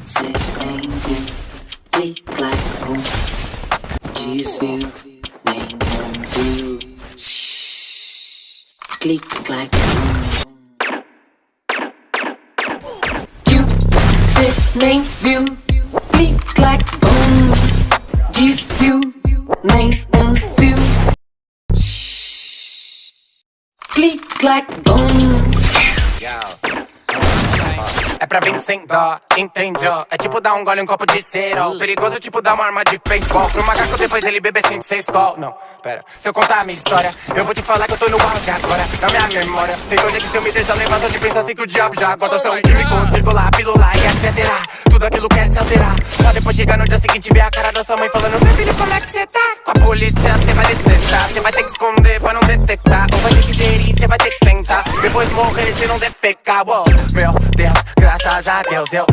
Você nem viu, clique, clac, bum. Desviou, nem viu. Clique, clac, bum. Você nem viu, clique, clac, bum. Desviou, nem viu. Clique, clac, bum. É pra vir sem dó, entendeu? É tipo dar um gole em um copo de cerol. Perigoso tipo dar uma arma de paintball pro macaco depois ele beber 5, 6 gol. Não, pera, se eu contar a minha história, eu vou te falar que eu tô no auge agora. Na minha memória, tem coisa que se eu me deixar levar só de pensar assim que o diabo já gosta. São químicos, vírgula, pílula e etc. Tudo aquilo quer te alterar. Pra depois chegar no dia seguinte ver a cara da sua mãe falando: meu filho, como é que cê tá? Com a polícia cê vai detestar. Cê vai ter que esconder pra não detectar. Ou vai ter que gerir, cê vai ter que tentar. Depois morrer se não defecar. Uou, meu Deus, graças a Deus eu